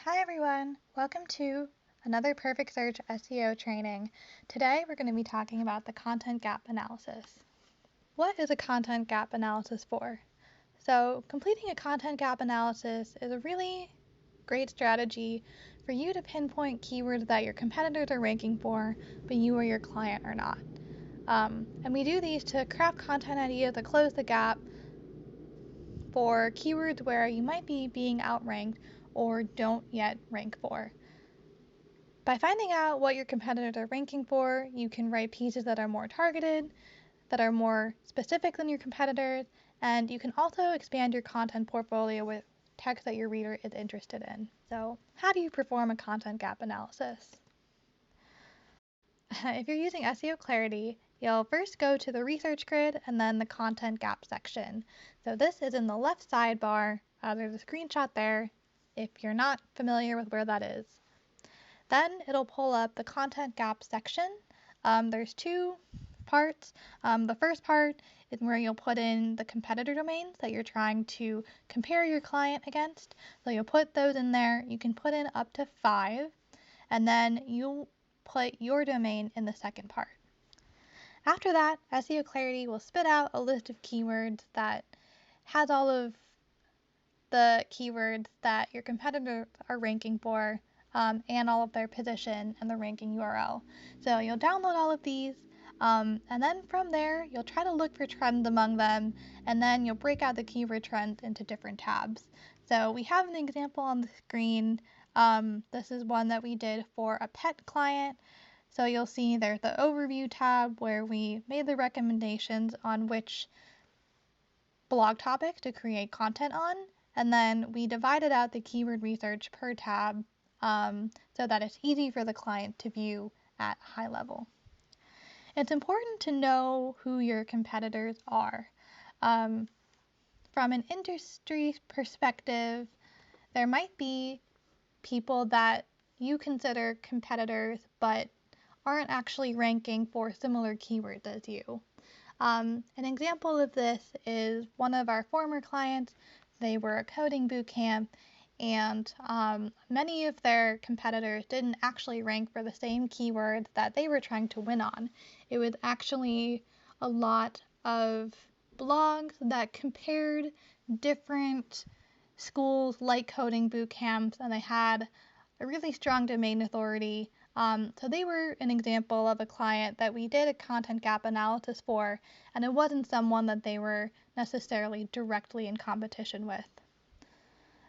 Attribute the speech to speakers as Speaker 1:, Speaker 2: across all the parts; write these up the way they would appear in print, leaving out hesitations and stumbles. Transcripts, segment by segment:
Speaker 1: Hi everyone, welcome to another Perfect Search SEO training. Today we're going to be talking about the content gap analysis. What is a content gap analysis for? So completing a content gap analysis is a really great strategy for you to pinpoint keywords that your competitors are ranking for, but you or your client are not. And we do these to craft content ideas that close the gap for keywords where you might be being outranked or don't yet rank for. By finding out what your competitors are ranking for, you can write pieces that are more targeted, that are more specific than your competitors, and you can also expand your content portfolio with text that your reader is interested in. So, how do you perform a content gap analysis? If you're using seoClarity, you'll first go to the research grid and then the content gap section. So this is in the left sidebar. There's a screenshot there if you're not familiar with where that is. Then it'll pull up the content gap section. There's two parts. The first part is where you'll put in the competitor domains that you're trying to compare your client against. So you'll put those in there. You can put in up to 5, and then you'll put your domain in the second part. After that, seoClarity will spit out a list of keywords that has all of the keywords that your competitors are ranking for, and all of their position and the ranking URL. So you'll download all of these, and then from there, you'll try to look for trends among them, and then you'll break out the keyword trends into different tabs. So we have an example on the screen. This is one that we did for a pet client. So you'll see there's the overview tab where we made the recommendations on which blog topic to create content on, and then we divided out the keyword research per tab so that it's easy for the client to view at a high level. It's important to know who your competitors are. From an industry perspective, there might be people that you consider competitors but aren't actually ranking for similar keywords as you. An example of this is one of our former clients. They were a coding bootcamp, and many of their competitors didn't actually rank for the same keywords that they were trying to win on. It was actually a lot of blogs that compared different schools like coding boot camps, and they had a really strong domain authority. So they were an example of a client that we did a content gap analysis for, and it wasn't someone that they were necessarily directly in competition with.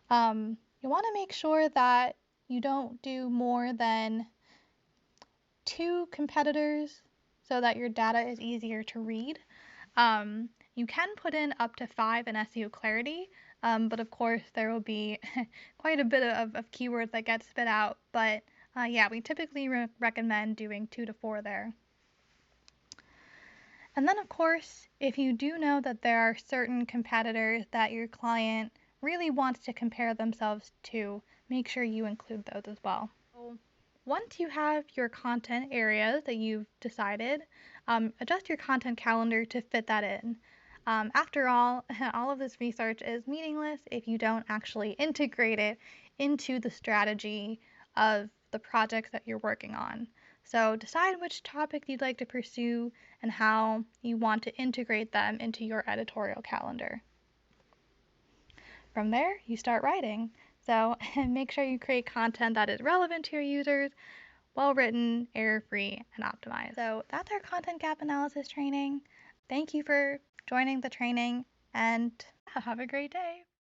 Speaker 1: You want to make sure that you don't do more than 2 competitors so that your data is easier to read. You can put in up to 5 in seoClarity, but of course there will be quite a bit of keywords that get spit out, but yeah, we typically recommend doing 2 to 4 there. And then of course, if you do know that there are certain competitors that your client really wants to compare themselves to, make sure you include those as well. So once you have your content areas that you've decided, adjust your content calendar to fit that in. After all of this research is meaningless if you don't actually integrate it into the strategy of the projects that you're working on. So decide which topics you'd like to pursue and how you want to integrate them into your editorial calendar. From there, you start writing. So make sure you create content that is relevant to your users, well written, error-free, and optimized. So that's our content gap analysis training. Thank you for joining the training, and have a great day.